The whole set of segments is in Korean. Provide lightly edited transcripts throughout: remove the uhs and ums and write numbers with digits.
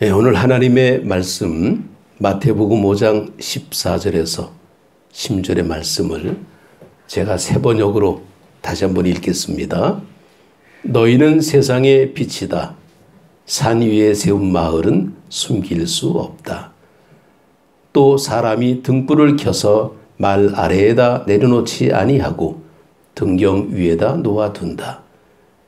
네, 오늘 하나님의 말씀 마태복음 5장 14절에서 16절의 말씀을 제가 세 번역으로 다시 한번 읽겠습니다. 너희는 세상의 빛이다. 산 위에 세운 마을은 숨길 수 없다. 또 사람이 등불을 켜서 말 아래에다 내려놓지 아니하고 등경 위에다 놓아둔다.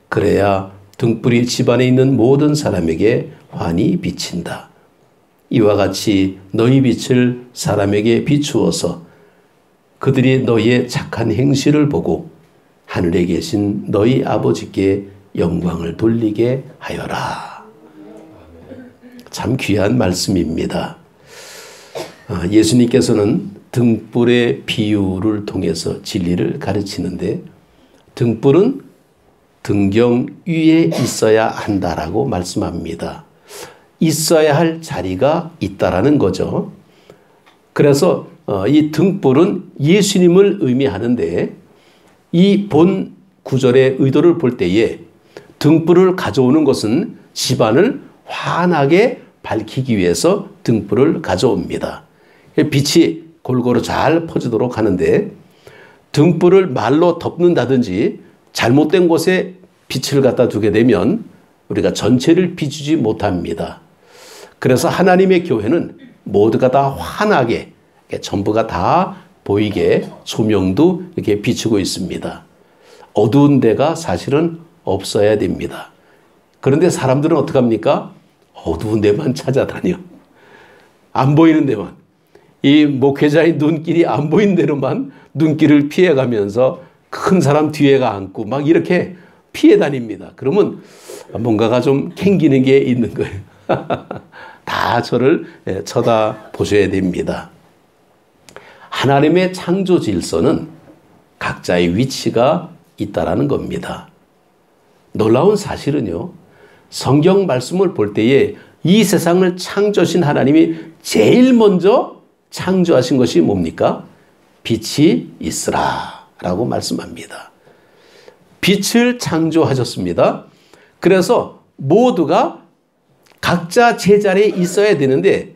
그래야 등불이 집안에 있는 모든 사람에게 환히 비친다. 이와 같이 너희 빛을 사람에게 비추어서 그들이 너희의 착한 행실을 보고 하늘에 계신 너희 아버지께 영광을 돌리게 하여라. 참 귀한 말씀입니다. 예수님께서는 등불의 비유를 통해서 진리를 가르치는데 등불은 등경 위에 있어야 한다라고 말씀합니다. 있어야 할 자리가 있다라는 거죠. 그래서 이 등불은 예수님을 의미하는데 이 본 구절의 의도를 볼 때에 등불을 가져오는 것은 집안을 환하게 밝히기 위해서 등불을 가져옵니다. 빛이 골고루 잘 퍼지도록 하는데 등불을 말로 덮는다든지 잘못된 곳에 빛을 갖다 두게 되면 우리가 전체를 비추지 못합니다. 그래서 하나님의 교회는 모두가 다 환하게 전부가 다 보이게 조명도 이렇게 비추고 있습니다. 어두운 데가 사실은 없어야 됩니다. 그런데 사람들은 어떻게 합니까? 어두운 데만 찾아다녀. 안 보이는 데만. 이 목회자의 눈길이 안 보이는 대로만 눈길을 피해가면서 큰 사람 뒤에가 앉고 막 이렇게 피해 다닙니다. 그러면 뭔가가 좀 캥기는 게 있는 거예요. 다 저를 쳐다보셔야 됩니다. 하나님의 창조 질서는 각자의 위치가 있다라는 겁니다. 놀라운 사실은요, 성경 말씀을 볼 때에 이 세상을 창조하신 하나님이 제일 먼저 창조하신 것이 뭡니까? 빛이 있으라 라고 말씀합니다. 빛을 창조하셨습니다. 그래서 모두가 각자 제자리에 있어야 되는데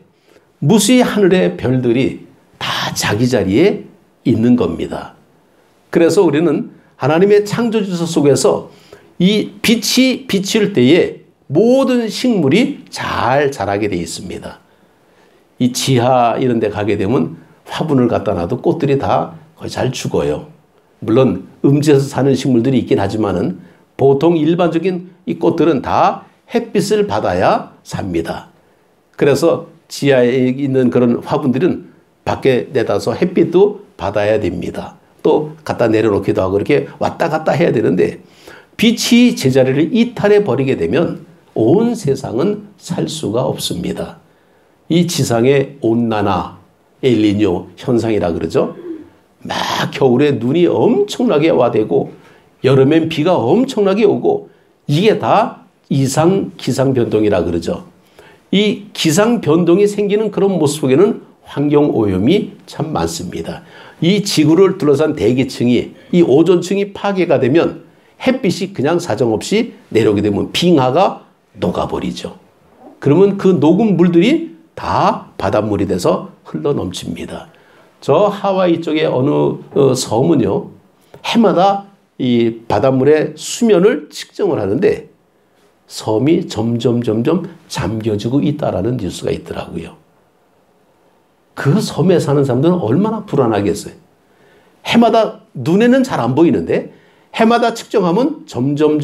무수히 하늘의 별들이 다 자기 자리에 있는 겁니다. 그래서 우리는 하나님의 창조 질서 속에서 이 빛이 비칠 때에 모든 식물이 잘 자라게 되어 있습니다. 이 지하 이런 데 가게 되면 화분을 갖다 놔도 꽃들이 다 거의 잘 죽어요. 물론 음지에서 사는 식물들이 있긴 하지만은 보통 일반적인 이 꽃들은 다 햇빛을 받아야 삽니다. 그래서 지하에 있는 그런 화분들은 밖에 내다서 햇빛도 받아야 됩니다. 또 갖다 내려놓기도 하고 이렇게 왔다 갔다 해야 되는데 빛이 제자리를 이탈해 버리게 되면 온 세상은 살 수가 없습니다. 이 지상의 온난화, 엘니뇨 현상이라 그러죠. 막 겨울에 눈이 엄청나게 와대고 여름엔 비가 엄청나게 오고 이게 다 이상 기상 변동이라 그러죠. 이 기상 변동이 생기는 그런 모습 속에는 환경 오염이 참 많습니다. 이 지구를 둘러싼 대기층이 이 오존층이 파괴가 되면 햇빛이 그냥 사정없이 내려오게 되면 빙하가 녹아버리죠. 그러면 그 녹은 물들이 다 바닷물이 돼서 흘러 넘칩니다. 저 하와이 쪽의 어느 섬은요, 해마다 이 바닷물의 수면을 측정을 하는데 섬이 점점 잠겨지고 있다라는 뉴스가 있더라고요. 그 섬에 사는 사람들은 얼마나 불안하겠어요. 해마다 눈에는 잘 안 보이는데 해마다 측정하면 점점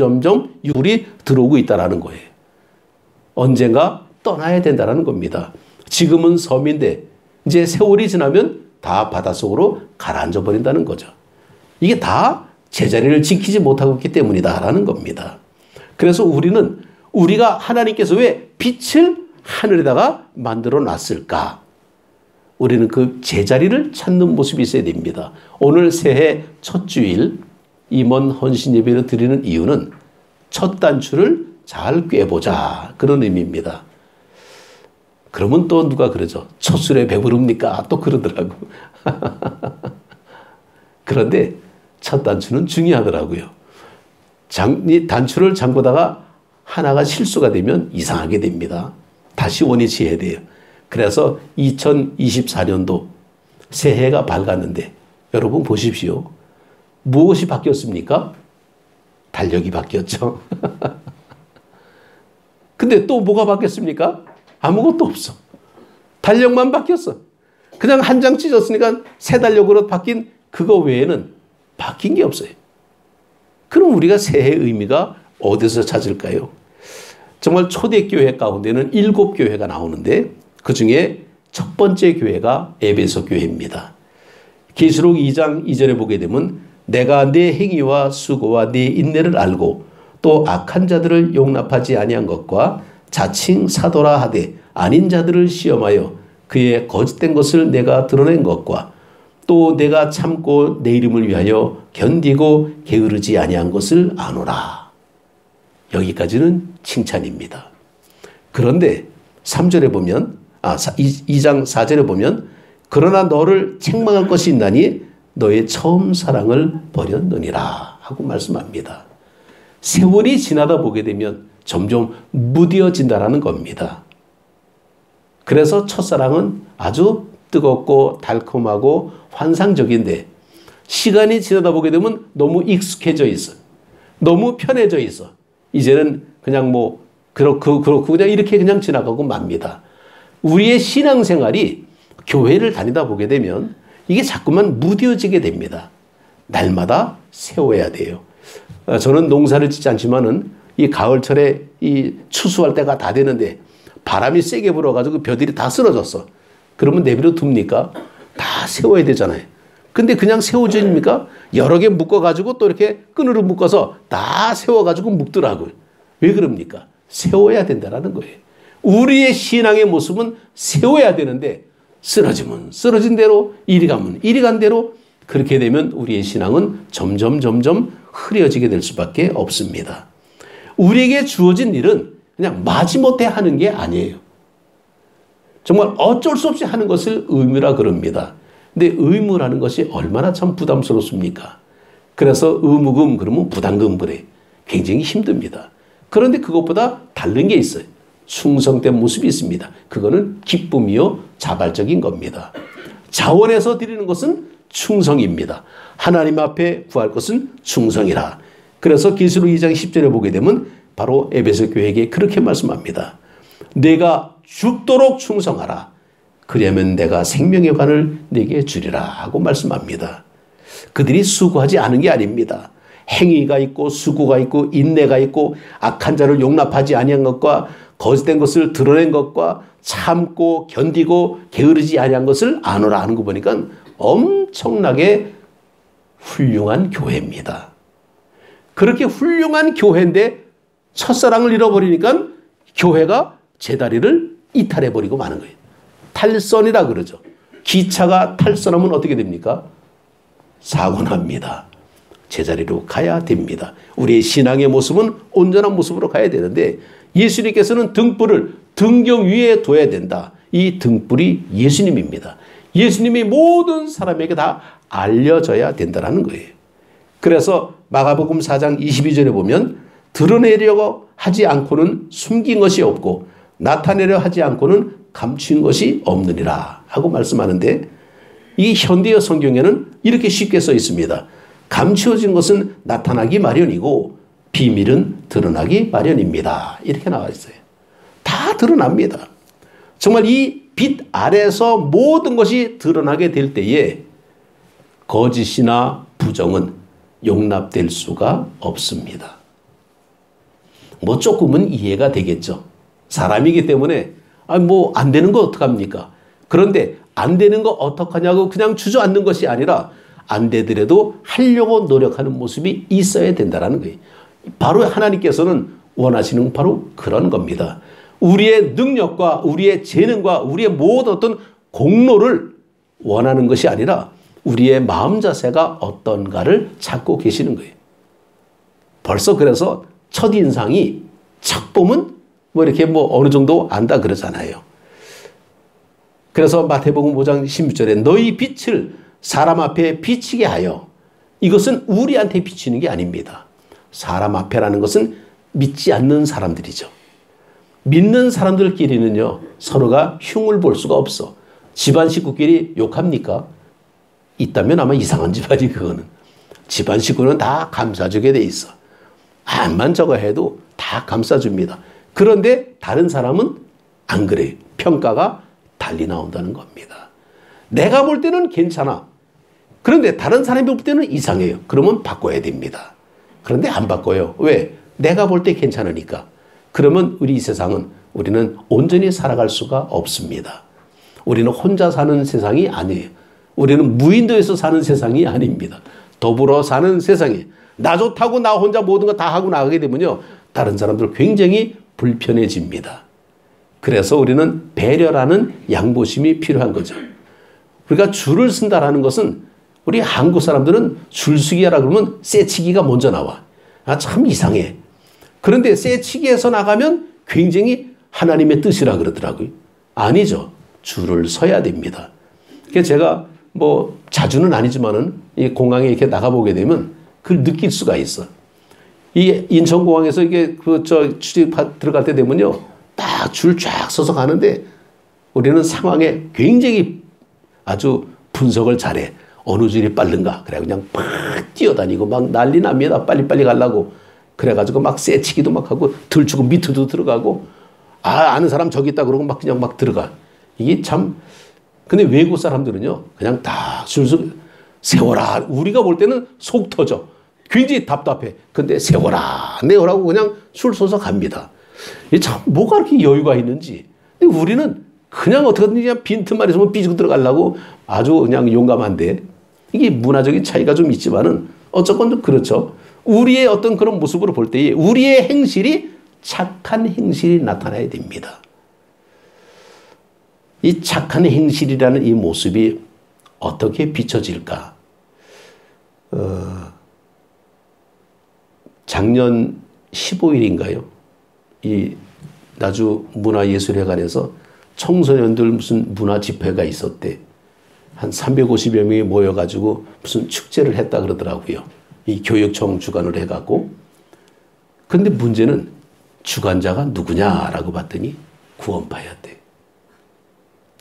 물이 들어오고 있다라는 거예요. 언젠가 떠나야 된다라는 겁니다. 지금은 섬인데 이제 세월이 지나면 다 바닷속으로 가라앉아 버린다는 거죠. 이게 다 제자리를 지키지 못하고 있기 때문이다라는 겁니다. 그래서 우리가 하나님께서 왜 빛을 하늘에다가 만들어 놨을까? 우리는 그 제자리를 찾는 모습이 있어야 됩니다. 오늘 새해 첫 주일 임원 헌신 예배를 드리는 이유는 첫 단추를 잘 꿰보자 그런 의미입니다. 그러면 또 누가 그러죠. 첫 술에 배부릅니까? 또 그러더라고. 그런데 첫 단추는 중요하더라고요. 이 단추를 잠그다가 하나가 실수가 되면 이상하게 됩니다. 다시 원위치해야 돼요. 그래서 2024년도 새해가 밝았는데 여러분 보십시오. 무엇이 바뀌었습니까? 달력이 바뀌었죠. 근데 또 뭐가 바뀌었습니까? 아무것도 없어. 달력만 바뀌었어. 그냥 한 장 찢었으니까 새 달력으로 바뀐 그거 외에는 바뀐 게 없어요. 그럼 우리가 새해의 의미가 어디서 찾을까요? 정말 초대교회 가운데는 7교회가 나오는데 그중에 첫 번째 교회가 에베소 교회입니다. 계시록 2장 2절에 보게 되면 내가 네 행위와 수고와 네 인내를 알고 또 악한 자들을 용납하지 아니한 것과 자칭 사도라 하되 아닌 자들을 시험하여 그의 거짓된 것을 내가 드러낸 것과 또 내가 참고 내 이름을 위하여 견디고 게으르지 아니한 것을 아노라. 여기까지는 칭찬입니다. 그런데 3절에 보면 2장 4절에 보면 그러나 너를 책망할 것이 있나니 너의 처음 사랑을 버렸느니라 하고 말씀합니다. 세월이 지나다 보게 되면 점점 무뎌진다라는 겁니다. 그래서 첫사랑은 아주 뜨겁고 달콤하고 환상적인데 시간이 지나다 보게 되면 너무 익숙해져 있어. 너무 편해져 있어. 이제는 그냥 그렇고 그냥 이렇게 그냥 지나가고 맙니다. 우리의 신앙생활이 교회를 다니다 보게 되면 이게 자꾸만 무뎌지게 됩니다. 날마다 세워야 돼요. 저는 농사를 짓지 않지만은 이 가을철에 이 추수할 때가 다 되는데 바람이 세게 불어가지고 벼들이 다 쓰러졌어. 그러면 내버려 둡니까? 다 세워야 되잖아요. 근데 그냥 세워집니까? 여러 개 묶어가지고 또 이렇게 끈으로 묶어서 다 세워가지고 묶더라고요. 왜 그럽니까? 세워야 된다는 거예요. 우리의 신앙의 모습은 세워야 되는데 쓰러지면 쓰러진 대로 이리 가면 이리 간 대로 그렇게 되면 우리의 신앙은 점점 흐려지게 될 수밖에 없습니다. 우리에게 주어진 일은 그냥 마지못해 하는 게 아니에요. 정말 어쩔 수 없이 하는 것을 의무라 그럽니다. 근데 의무라는 것이 얼마나 참 부담스럽습니까? 그래서 의무금 그러면 부담금 그래. 굉장히 힘듭니다. 그런데 그것보다 다른 게 있어요. 충성된 모습이 있습니다. 그거는 기쁨이요 자발적인 겁니다. 자원해서 드리는 것은 충성입니다. 하나님 앞에 구할 것은 충성이라. 그래서 계시록 2장 10절에 보게 되면 바로 에베소 교회에게 그렇게 말씀합니다. 내가 죽도록 충성하라. 그리하면 내가 생명의 관을 내게 주리라 하고 말씀합니다. 그들이 수고하지 않은 게 아닙니다. 행위가 있고 수고가 있고 인내가 있고 악한 자를 용납하지 아니한 것과 거짓된 것을 드러낸 것과 참고 견디고 게으르지 아니한 것을 아노라 하는 거 보니까 엄청나게 훌륭한 교회입니다. 그렇게 훌륭한 교회인데 첫사랑을 잃어버리니까 교회가 제다리를 이탈해버리고 마는 거예요. 탈선이라 그러죠. 기차가 탈선하면 어떻게 됩니까? 사고 납니다. 제자리로 가야 됩니다. 우리의 신앙의 모습은 온전한 모습으로 가야 되는데 예수님께서는 등불을 등경 위에 둬야 된다. 이 등불이 예수님입니다. 예수님이 모든 사람에게 다 알려져야 된다는 거예요. 그래서 마가복음 4장 22절에 보면 드러내려고 하지 않고는 숨긴 것이 없고 나타내려 하지 않고는 감춘 것이 없느니라 하고 말씀하는데 이 현대어 성경에는 이렇게 쉽게 써 있습니다. 감추어진 것은 나타나기 마련이고 비밀은 드러나기 마련입니다. 이렇게 나와 있어요. 다 드러납니다. 정말 이 빛 아래서 모든 것이 드러나게 될 때에 거짓이나 부정은 용납될 수가 없습니다. 조금은 이해가 되겠죠. 사람이기 때문에 안 되는 거 어떡합니까? 그런데 안 되는 거 어떡하냐고 그냥 주저앉는 것이 아니라 안 되더라도 하려고 노력하는 모습이 있어야 된다는 거예요. 바로 하나님께서는 원하시는 바로 그런 겁니다. 우리의 능력과 우리의 재능과 우리의 모든 어떤 공로를 원하는 것이 아니라 우리의 마음 자세가 어떤가를 찾고 계시는 거예요. 벌써 그래서 첫인상이 척 보면 이렇게 어느 정도 안다 그러잖아요. 그래서 마태복음 5장 16절에 너희 빛을 사람 앞에 비치게 하여 이것은 우리한테 비치는 게 아닙니다. 사람 앞에라는 것은 믿지 않는 사람들이죠. 믿는 사람들끼리는요, 서로가 흉을 볼 수가 없어. 집안 식구끼리 욕합니까? 있다면 아마 이상한 집안이 그거는. 집안 식구는 다 감싸주게 돼 있어. 암만 저거 해도 다 감싸줍니다. 그런데 다른 사람은 안 그래요. 평가가 달리 나온다는 겁니다. 내가 볼 때는 괜찮아. 그런데 다른 사람이 볼 때는 이상해요. 그러면 바꿔야 됩니다. 그런데 안 바꿔요. 왜? 내가 볼 때 괜찮으니까. 그러면 우리 이 세상은 우리는 온전히 살아갈 수가 없습니다. 우리는 혼자 사는 세상이 아니에요. 우리는 무인도에서 사는 세상이 아닙니다. 더불어 사는 세상에 나 좋다고 나 혼자 모든 거 다 하고 나가게 되면요, 다른 사람들 굉장히 불편해집니다. 그래서 우리는 배려라는 양보심이 필요한 거죠. 우리가 줄을 쓴다라는 것은 우리 한국 사람들은 줄서기라 그러면 쇠치기가 먼저 나와. 아, 참 이상해. 그런데 쇠치기에서 나가면 굉장히 하나님의 뜻이라 그러더라고요. 아니죠. 줄을 서야 됩니다. 그래서 제가 뭐 자주는 아니지만은 이 공항에 이렇게 나가보게 되면 그걸 느낄 수가 있어. 이 인천공항에서 이게 취직 들어갈 때 되면요, 딱 줄 쫙 서서 가는데 우리는 상황에 굉장히 아주 분석을 잘해. 어느 줄이 빠른가. 그래 그냥 막 뛰어다니고 막 난리 납니다. 빨리빨리 가려고. 그래가지고 막 쇠치기도 막 하고 들추고 밑으로 들어가고, 아는 사람 저기 있다 그러고 막 그냥 막 들어가. 이게 참. 근데 외국 사람들은요, 그냥 다 줄서 세워라. 우리가 볼 때는 속 터져. 굉장히 답답해. 근데 세워라, 내오라고 그냥 줄 서서 갑니다. 이 참 뭐가 그렇게 여유가 있는지. 우리는 그냥 어떻게든지 그냥 빈틈만 있으면 삐지고 들어가려고 아주 그냥 용감한데, 이게 문화적인 차이가 좀 있지만은 어쨌건 좀 그렇죠. 우리의 어떤 그런 모습으로 볼 때에 우리의 행실이 착한 행실이 나타나야 됩니다. 이 착한 행실이라는 이 모습이 어떻게 비춰질까? 작년 15일인가요? 이 나주 문화예술회관에서 청소년들 무슨 문화 집회가 있었대. 한 350여 명이 모여가지고 무슨 축제를 했다 그러더라고요. 이 교육청 주관을 해갖고. 근데 문제는 주관자가 누구냐라고 봤더니 구원파였대.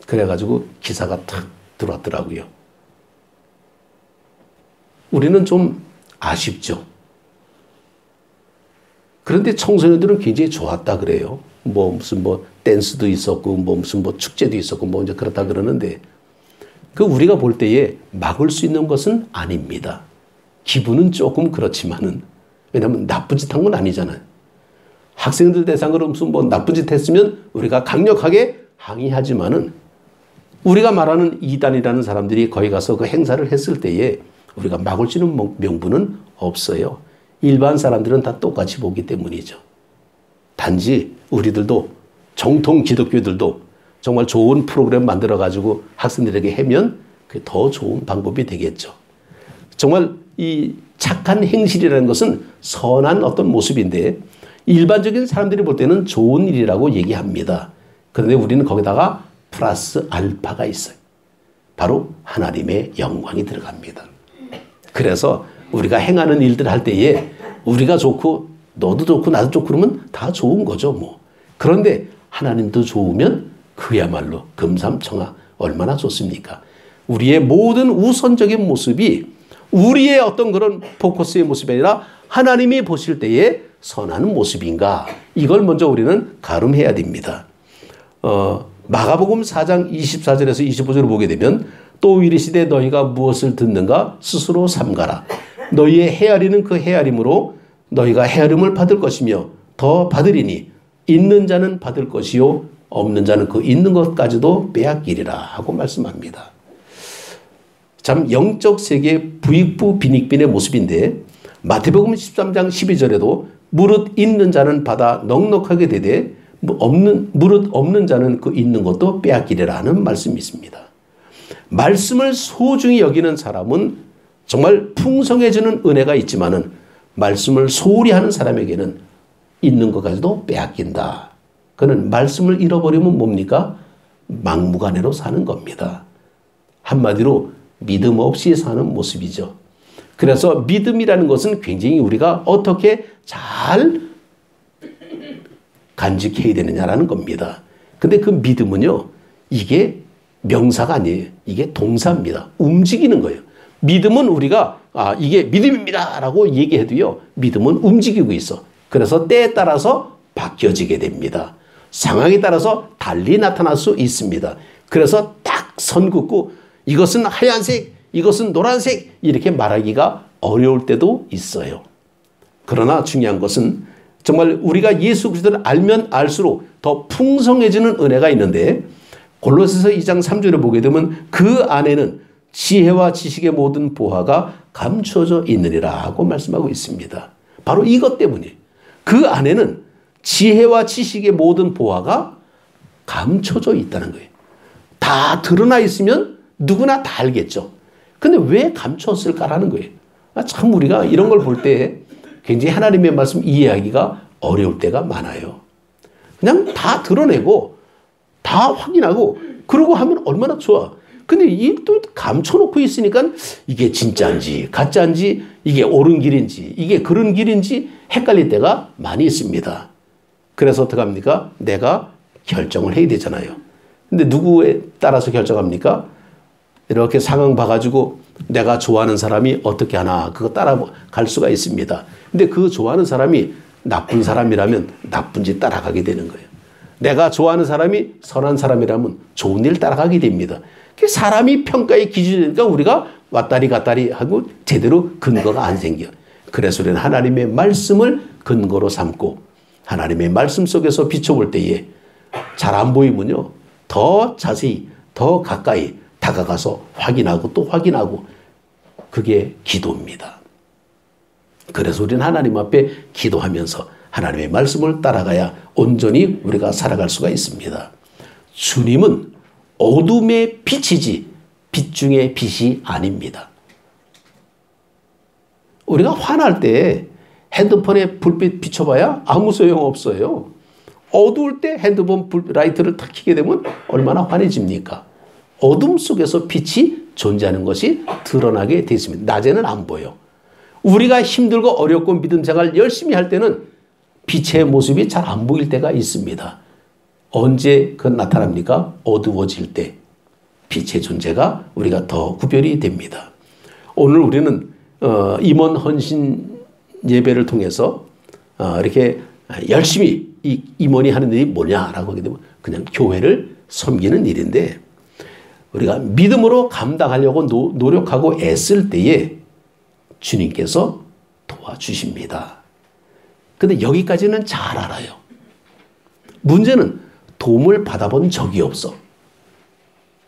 그래가지고 기사가 탁 들어왔더라고요. 우리는 좀 아쉽죠. 그런데 청소년들은 굉장히 좋았다 그래요. 무슨 댄스도 있었고, 무슨 축제도 있었고, 이제 그렇다 그러는데, 그 우리가 볼 때에 막을 수 있는 것은 아닙니다. 기분은 조금 그렇지만은, 왜냐하면 나쁜 짓 한 건 아니잖아요. 학생들 대상으로 무슨 나쁜 짓 했으면 우리가 강력하게 항의하지만은, 우리가 말하는 이단이라는 사람들이 거기 가서 그 행사를 했을 때에 우리가 막을 수 있는 명분은 없어요. 일반 사람들은 다 똑같이 보기 때문이죠. 단지 우리들도, 정통 기독교들도 정말 좋은 프로그램 만들어가지고 학생들에게 하면 그게 더 좋은 방법이 되겠죠. 정말 이 착한 행실이라는 것은 선한 어떤 모습인데, 일반적인 사람들이 볼 때는 좋은 일이라고 얘기합니다. 그런데 우리는 거기다가 플러스 알파가 있어요. 바로 하나님의 영광이 들어갑니다. 그래서 우리가 행하는 일들 할 때에 우리가 좋고 너도 좋고 나도 좋고 그러면 다 좋은 거죠 뭐. 그런데 하나님도 좋으면 그야말로 금삼청하 얼마나 좋습니까? 우리의 모든 우선적인 모습이 우리의 어떤 그런 포커스의 모습이 아니라 하나님이 보실 때에 선한 모습인가, 이걸 먼저 우리는 가름해야 됩니다. 마가복음 4장 24절에서 25절을 보게 되면, 또 이르시되 너희가 무엇을 듣는가 스스로 삼가라. 너희의 헤아리는 그 헤아림으로 너희가 헤아림을 받을 것이며 더 받으리니, 있는 자는 받을 것이요 없는 자는 그 있는 것까지도 빼앗기리라 하고 말씀합니다. 참 영적 세계의 부익부 빈익빈의 모습인데, 마태복음 13장 12절에도 무릇 있는 자는 받아 넉넉하게 되되 무릇 없는 자는 그 있는 것도 빼앗기리라 하는 말씀이 있습니다. 말씀을 소중히 여기는 사람은 정말 풍성해지는 은혜가 있지만은, 말씀을 소홀히 하는 사람에게는 있는 것까지도 빼앗긴다. 그는 말씀을 잃어버리면 뭡니까? 막무가내로 사는 겁니다. 한마디로 믿음 없이 사는 모습이죠. 그래서 믿음이라는 것은 굉장히 우리가 어떻게 잘 간직해야 되느냐라는 겁니다. 근데 그 믿음은요, 이게 명사가 아니에요. 이게 동사입니다. 움직이는 거예요. 믿음은 우리가 이게 믿음입니다 라고 얘기해도요, 믿음은 움직이고 있어. 그래서 때에 따라서 바뀌어지게 됩니다. 상황에 따라서 달리 나타날 수 있습니다. 그래서 딱 선 긋고 이것은 하얀색, 이것은 노란색 이렇게 말하기가 어려울 때도 있어요. 그러나 중요한 것은 정말 우리가 예수 그리스도를 알면 알수록 더 풍성해지는 은혜가 있는데, 골로새서 2장 3절에 보게 되면 그 안에는 지혜와 지식의 모든 보화가 감추어져 있느니라 하고 말씀하고 있습니다. 바로 이것 때문에 그 안에는 지혜와 지식의 모든 보화가 감춰져 있다는 거예요. 다 드러나 있으면 누구나 다 알겠죠. 근데 왜 감췄을까라는 거예요. 참 우리가 이런 걸 볼 때 굉장히 하나님의 말씀 이해하기가 어려울 때가 많아요. 그냥 다 드러내고 다 확인하고 그러고 하면 얼마나 좋아. 근데 이 또 감춰놓고 있으니까 이게 진짜인지 가짜인지, 이게 옳은 길인지 이게 그런 길인지 헷갈릴 때가 많이 있습니다. 그래서 어떻게 합니까? 내가 결정을 해야 되잖아요. 근데 누구에 따라서 결정합니까? 이렇게 상황 봐가지고 내가 좋아하는 사람이 어떻게 하나 그거 따라갈 수가 있습니다. 근데 그 좋아하는 사람이 나쁜 사람이라면 나쁜 짓 따라가게 되는 거예요. 내가 좋아하는 사람이 선한 사람이라면 좋은 일 따라가게 됩니다. 사람이 평가의 기준이니까 우리가 왔다리 갔다리 하고 제대로 근거가 안 생겨. 그래서 우리는 하나님의 말씀을 근거로 삼고 하나님의 말씀 속에서 비춰볼 때에 잘 안 보이면요, 더 자세히 더 가까이 다가가서 확인하고 또 확인하고, 그게 기도입니다. 그래서 우리는 하나님 앞에 기도하면서 하나님의 말씀을 따라가야 온전히 우리가 살아갈 수가 있습니다. 주님은 어둠의 빛이지 빛 중에 빛이 아닙니다. 우리가 화날 때 핸드폰에 불빛 비춰봐야 아무 소용없어요. 어두울 때 핸드폰 라이트를 탁 켜게 되면 얼마나 환해집니까? 어둠 속에서 빛이 존재하는 것이 드러나게 되어 있습니다. 낮에는 안 보여. 우리가 힘들고 어렵고 믿음 생활 열심히 할 때는 빛의 모습이 잘 안 보일 때가 있습니다. 언제 그 나타납니까? 어두워질 때 빛의 존재가 우리가 더 구별이 됩니다. 오늘 우리는 임원 헌신 예배를 통해서 이렇게 열심히 이 임원이 하는 일이 뭐냐라고 하게 되면 그냥 교회를 섬기는 일인데, 우리가 믿음으로 감당하려고 노력하고 애쓸 때에 주님께서 도와주십니다. 근데 여기까지는 잘 알아요. 문제는 도움을 받아본 적이 없어.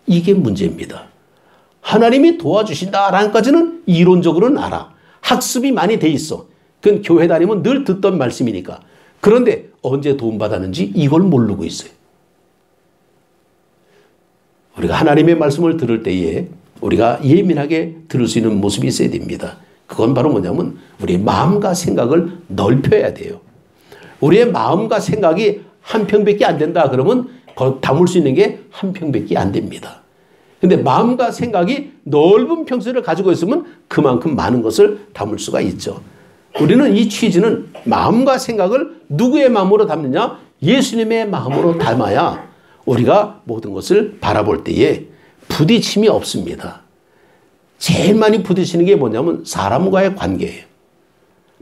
이게 문제입니다. 하나님이 도와주신다라는 까지는 이론적으로는 알아. 학습이 많이 돼 있어. 그건 교회 다니면 늘 듣던 말씀이니까. 그런데 언제 도움받았는지 이걸 모르고 있어요. 우리가 하나님의 말씀을 들을 때에 우리가 예민하게 들을 수 있는 모습이 있어야 됩니다. 그건 바로 뭐냐면 우리의 마음과 생각을 넓혀야 돼요. 우리의 마음과 생각이 한 평밖에 안 된다 그러면 담을 수 있는 게 한 평밖에 안 됩니다. 근데 마음과 생각이 넓은 평수를 가지고 있으면 그만큼 많은 것을 담을 수가 있죠. 우리는 이 취지는 마음과 생각을 누구의 마음으로 담느냐? 예수님의 마음으로 담아야 우리가 모든 것을 바라볼 때에 부딪힘이 없습니다. 제일 많이 부딪히는 게 뭐냐면 사람과의 관계예요.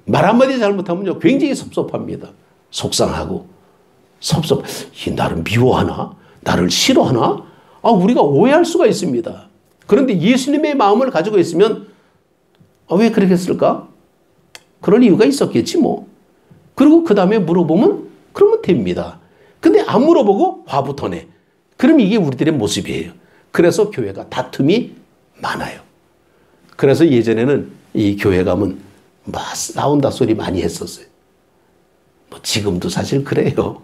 말 한마디 잘못하면요 굉장히 섭섭합니다. 속상하고 나를 미워하나? 나를 싫어하나? 우리가 오해할 수가 있습니다. 그런데 예수님의 마음을 가지고 있으면 왜 그렇게 했을까? 그런 이유가 있었겠지 뭐. 그리고 그 다음에 물어보면 그러면 됩니다. 근데 안 물어보고 화부터 내. 그럼 이게 우리들의 모습이에요. 그래서 교회가 다툼이 많아요. 그래서 예전에는 이 교회 가면 싸운다 소리 많이 했었어요. 지금도 사실 그래요.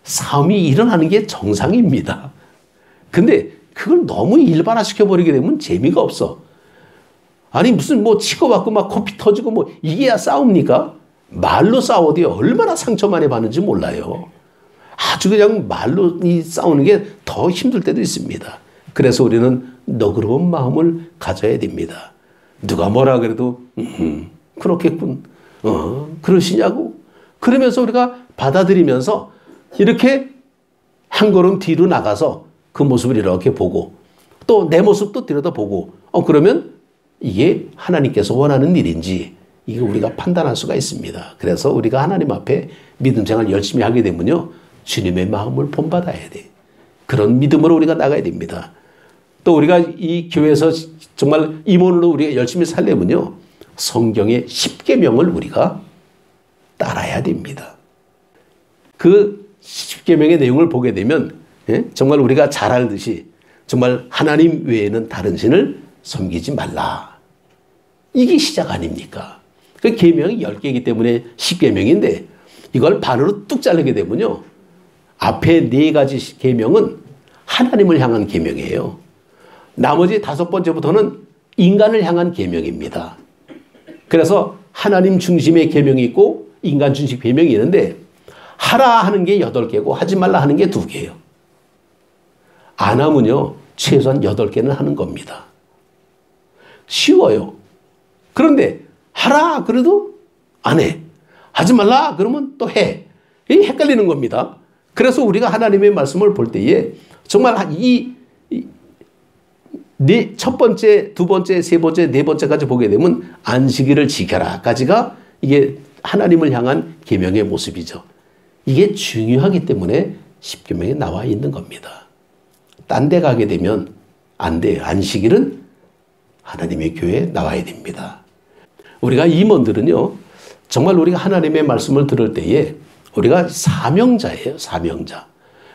싸움이 일어나는 게 정상입니다. 근데 그걸 너무 일반화시켜버리게 되면 재미가 없어. 아니 무슨 치고받고 막 코피 터지고 이게야 싸웁니까? 말로 싸워도 얼마나 상처 많이 받는지 몰라요. 아주 그냥 말로 싸우는 게 더 힘들 때도 있습니다. 그래서 우리는 너그러운 마음을 가져야 됩니다. 누가 뭐라 그래도 그렇겠군. 그러시냐고. 그러면서 우리가 받아들이면서 이렇게 한 걸음 뒤로 나가서 그 모습을 이렇게 보고 또 내 모습도 들여다보고 그러면 이게 하나님께서 원하는 일인지 이게 우리가 판단할 수가 있습니다. 그래서 우리가 하나님 앞에 믿음 생활 열심히 하게 되면요. 주님의 마음을 본받아야 돼. 그런 믿음으로 우리가 나가야 됩니다. 또 우리가 이 교회에서 정말 임원으로 우리가 열심히 살려면요. 성경의 10계명을 우리가 따라야 됩니다. 그 10계명의 내용을 보게 되면 정말 우리가 잘 알듯이 정말 하나님 외에는 다른 신을 섬기지 말라. 이게 시작 아닙니까? 그 계명이 10개이기 때문에 10계명인데 이걸 반으로 뚝 자르게 되면요. 앞에 4가지 계명은 하나님을 향한 계명이에요. 나머지 5번째부터는 인간을 향한 계명입니다. 그래서 하나님 중심의 계명이 있고 인간 중심 계명이 있는데 하라 하는 게 8개고 하지 말라 하는 게 2개예요. 안 하면요. 최소한 8개는 하는 겁니다. 쉬워요. 그런데 하라 그래도 안 해. 하지 말라 그러면 또 해. 이게 헷갈리는 겁니다. 그래서 우리가 하나님의 말씀을 볼 때에 정말 첫 번째, 두 번째, 세 번째, 네 번째까지 보게 되면 안식일을 지켜라까지가 이게 하나님을 향한 계명의 모습이죠. 이게 중요하기 때문에 10계명에 나와 있는 겁니다. 딴 데 가게 되면 안 돼요. 안식일은 하나님의 교회에 나와야 됩니다. 우리가 임원들은요. 정말 우리가 하나님의 말씀을 들을 때에 우리가 사명자예요. 사명자.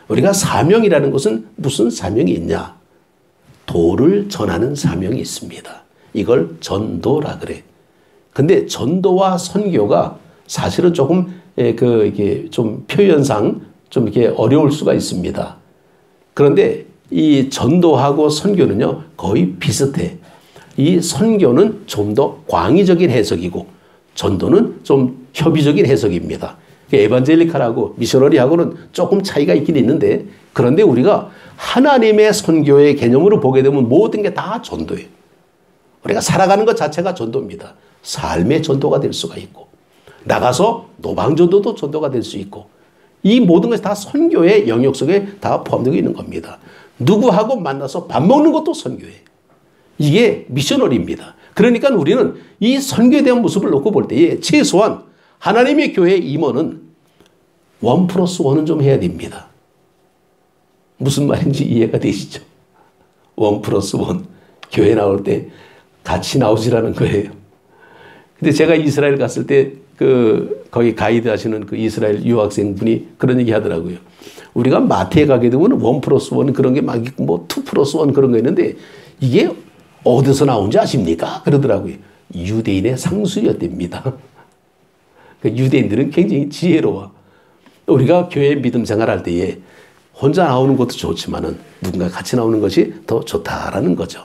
우리가 사명이라는 것은 무슨 사명이 있냐. 도를 전하는 사명이 있습니다. 이걸 전도라 그래. 근데 전도와 선교가 사실은 조금 이게 좀 표현상 좀 이렇게 어려울 수가 있습니다. 그런데 이 전도하고 선교는요 거의 비슷해. 이 선교는 좀 더 광의적인 해석이고 전도는 좀 협의적인 해석입니다. 에반젤리칼하고 미셔너리하고는 조금 차이가 있긴 있는데 그런데 우리가 하나님의 선교의 개념으로 보게 되면 모든 게 다 전도예요. 우리가 살아가는 것 자체가 전도입니다. 삶의 전도가 될 수가 있고 나가서 노방전도도 전도가 될 수 있고 이 모든 것이 다 선교의 영역 속에 다 포함되어 있는 겁니다. 누구하고 만나서 밥 먹는 것도 선교예요. 이게 미셔너리입니다. 그러니까 우리는 이 선교에 대한 모습을 놓고 볼 때에 최소한 하나님의 교회 임원은 1+1은 좀 해야 됩니다. 무슨 말인지 이해가 되시죠? 1+1. 교회 나올 때 같이 나오시라는 거예요. 근데 제가 이스라엘 갔을 때 거기 가이드 하시는 그 이스라엘 유학생 분이 그런 얘기 하더라고요. 우리가 마트에 가게 되면 1+1 그런 게 막 있고 뭐 2+1 그런 거 있는데 이게 어디서 나온지 아십니까? 그러더라고요. 유대인의 상술이었답니다. 유대인들은 굉장히 지혜로워. 우리가 교회 믿음 생활할 때에 혼자 나오는 것도 좋지만은 누군가 같이 나오는 것이 더 좋다라는 거죠.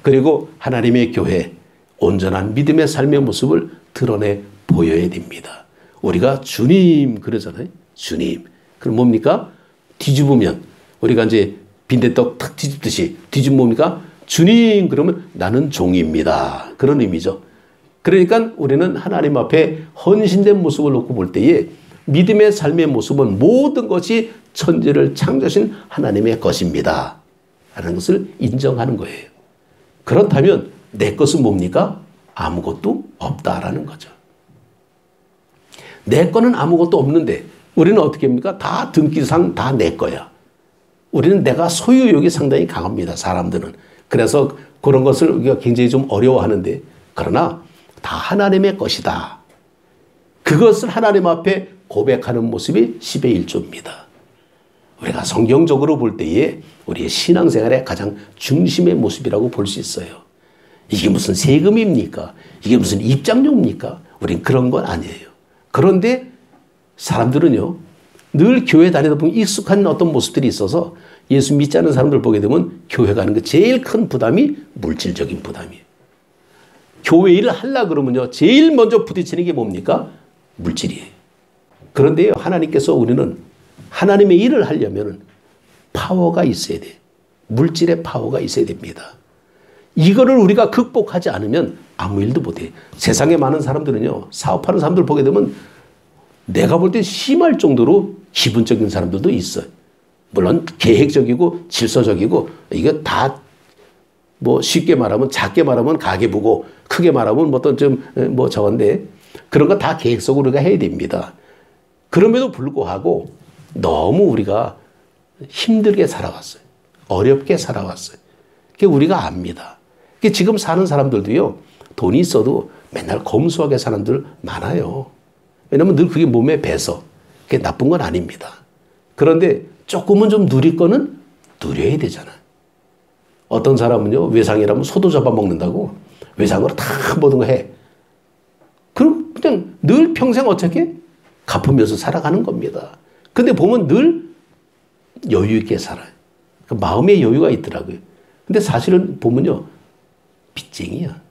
그리고 하나님의 교회 온전한 믿음의 삶의 모습을 드러내 보여야 됩니다. 우리가 주님 그러잖아요. 주님. 그럼 뭡니까? 뒤집으면 우리가 이제 빈대떡 탁 뒤집듯이 뒤집으면 뭡니까? 주님 그러면 나는 종입니다. 그런 의미죠. 그러니까 우리는 하나님 앞에 헌신된 모습을 놓고 볼 때에 믿음의 삶의 모습은 모든 것이 천지를 창조하신 하나님의 것입니다. 라는 것을 인정하는 거예요. 그렇다면 내 것은 뭡니까? 아무것도 없다라는 거죠. 내 거는 아무것도 없는데 우리는 어떻게 합니까? 다 등기상 다 내 거야. 우리는 내가 소유욕이 상당히 강합니다. 사람들은. 그래서 그런 것을 우리가 굉장히 좀 어려워하는데 그러나 다 하나님의 것이다. 그것을 하나님 앞에 고백하는 모습이 10의 1조입니다. 우리가 성경적으로 볼 때에 우리의 신앙생활의 가장 중심의 모습이라고 볼 수 있어요. 이게 무슨 세금입니까? 이게 무슨 입장료입니까? 우린 그런 건 아니에요. 그런데 사람들은요, 늘 교회 다니다 보면 익숙한 어떤 모습들이 있어서 예수 믿지 않는 사람들 보게 되면 교회 가는 게 제일 큰 부담이 물질적인 부담이에요. 교회 일을 하려고 그러면요, 제일 먼저 부딪히는 게 뭡니까? 물질이에요. 그런데요, 하나님께서 우리는 하나님의 일을 하려면 파워가 있어야 돼. 물질의 파워가 있어야 됩니다. 이거를 우리가 극복하지 않으면 아무 일도 못해. 세상에 많은 사람들은요, 사업하는 사람들 보게 되면 내가 볼 때 심할 정도로 기분적인 사람들도 있어요. 물론 계획적이고 질서적이고 이거 다 뭐 쉽게 말하면 작게 말하면 가계부고 크게 말하면 뭐 어떤 좀 뭐 저건데 그런 거 다 계획적으로 우리가 해야 됩니다. 그럼에도 불구하고 너무 우리가 힘들게 살아왔어요. 어렵게 살아왔어요. 그게 우리가 압니다. 그게 지금 사는 사람들도요. 돈이 있어도 맨날 검소하게 사는 사람들 많아요. 왜냐면 늘 그게 몸에 배서. 그게 나쁜 건 아닙니다. 그런데 조금은 좀 누릴 거는 누려야 되잖아요. 어떤 사람은요. 외상이라면 소도 잡아먹는다고 외상으로 다 모든 거 해. 그럼 그냥 늘 평생 어떻게 갚으면서 살아가는 겁니다. 근데 보면 늘 여유 있게 살아요. 마음의 여유가 있더라고요. 근데 사실은 보면요. 빚쟁이야.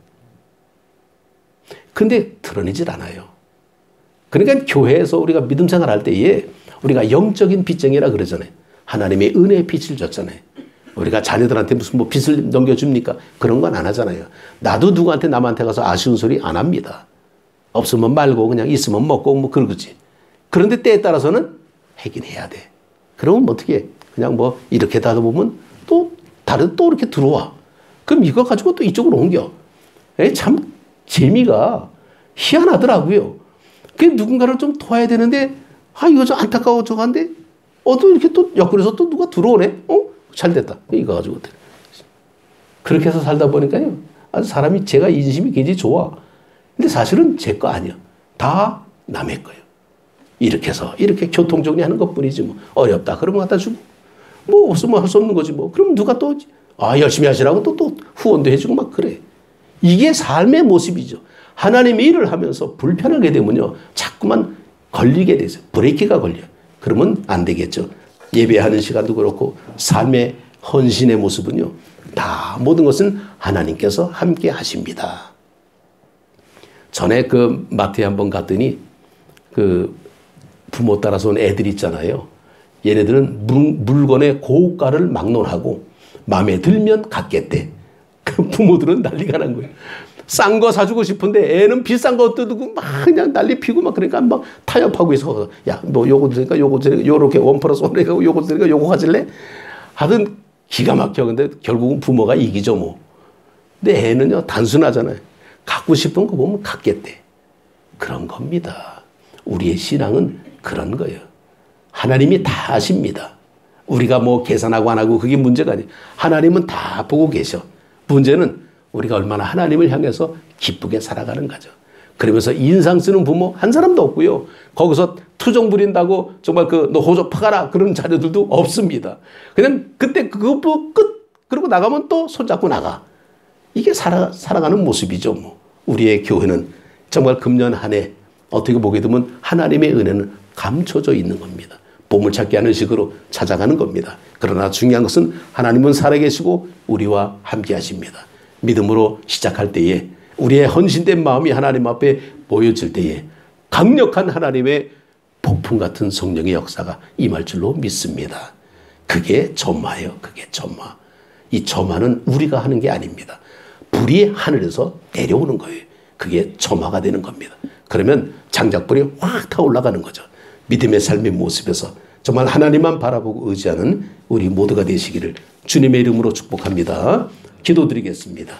근데 드러내질 않아요. 그러니까 교회에서 우리가 믿음 생활할 때에 우리가 영적인 빚쟁이라 그러잖아요. 하나님의 은혜의 빚을 줬잖아요. 우리가 자녀들한테 무슨 뭐 빚을 넘겨줍니까? 그런 건 안 하잖아요. 나도 누구한테 남한테 가서 아쉬운 소리 안 합니다. 없으면 말고 그냥 있으면 먹고 뭐 그러지. 그런데 때에 따라서는 하긴 해야 돼. 그러면 어떻게 그냥 뭐 이렇게 하다 보면 또 다른 또 이렇게 들어와. 그럼 이거 가지고 또 이쪽으로 옮겨. 참 재미가 희한하더라고요. 그 누군가를 좀 도와야 되는데 이거 좀 안타까워 저건데 또 이렇게 또 옆구리에서 또 누가 들어오네. 잘 됐다. 이거 가지고 그렇게 해서 살다 보니까요. 아주 사람이 제가 인심이 굉장히 좋아. 근데 사실은 제 거 아니야. 다 남의 거예요. 이렇게 해서 이렇게 교통정리하는 것뿐이지 뭐 어렵다. 그러면 갖다 주고 뭐 없으면 할 수 없는 거지 뭐. 그럼 누가 또 열심히 하시라고 또 후원도 해주고 막 그래. 이게 삶의 모습이죠. 하나님의 일을 하면서 불편하게 되면요. 자꾸만 걸리게 되죠. 브레이크가 걸려요. 그러면 안 되겠죠. 예배하는 시간도 그렇고 삶의 헌신의 모습은요. 다 모든 것은 하나님께서 함께 하십니다. 전에 그 마트에 한번 갔더니 그 부모 따라서 온 애들 있잖아요. 얘네들은 물건의 고가를 막론하고 마음에 들면 갖겠대. 그 부모들은 난리가 난 거예요. 싼 거 사주고 싶은데 애는 비싼 거 뜯고 막 그냥 난리 피고 막 그러니까 막 타협하고 있어. 야, 뭐 요거 드니까 요거 드니까 요렇게 1+1 요거 드니까 요거 가질래? 하든 기가 막혀. 근데 결국은 부모가 이기죠 뭐. 근데 애는요 단순하잖아요. 갖고 싶은 거 보면 갖겠대. 그런 겁니다. 우리의 신앙은 그런 거예요. 하나님이 다 아십니다. 우리가 뭐 계산하고 안 하고 그게 문제가 아니에요. 하나님은 다 보고 계셔. 문제는 우리가 얼마나 하나님을 향해서 기쁘게 살아가는 거죠. 그러면서 인상 쓰는 부모 한 사람도 없고요. 거기서 투정 부린다고 정말 너 호조 파가라 그런 자녀들도 없습니다. 그냥 그때 그것도 끝. 그러고 나가면 또 손잡고 나가. 이게 살아가는 모습이죠. 뭐. 우리의 교회는 정말 금년 한 해 어떻게 보게 되면 하나님의 은혜는 감춰져 있는 겁니다. 보물찾기 하는 식으로 찾아가는 겁니다. 그러나 중요한 것은 하나님은 살아계시고 우리와 함께 하십니다. 믿음으로 시작할 때에 우리의 헌신된 마음이 하나님 앞에 보여질 때에 강력한 하나님의 폭풍 같은 성령의 역사가 임할 줄로 믿습니다. 그게 점화예요. 그게 점화. 이 점화는 우리가 하는 게 아닙니다. 불이 하늘에서 내려오는 거예요. 그게 점화가 되는 겁니다. 그러면 장작불이 확 타올라가는 거죠. 믿음의 삶의 모습에서 정말 하나님만 바라보고 의지하는 우리 모두가 되시기를 주님의 이름으로 축복합니다. 기도드리겠습니다.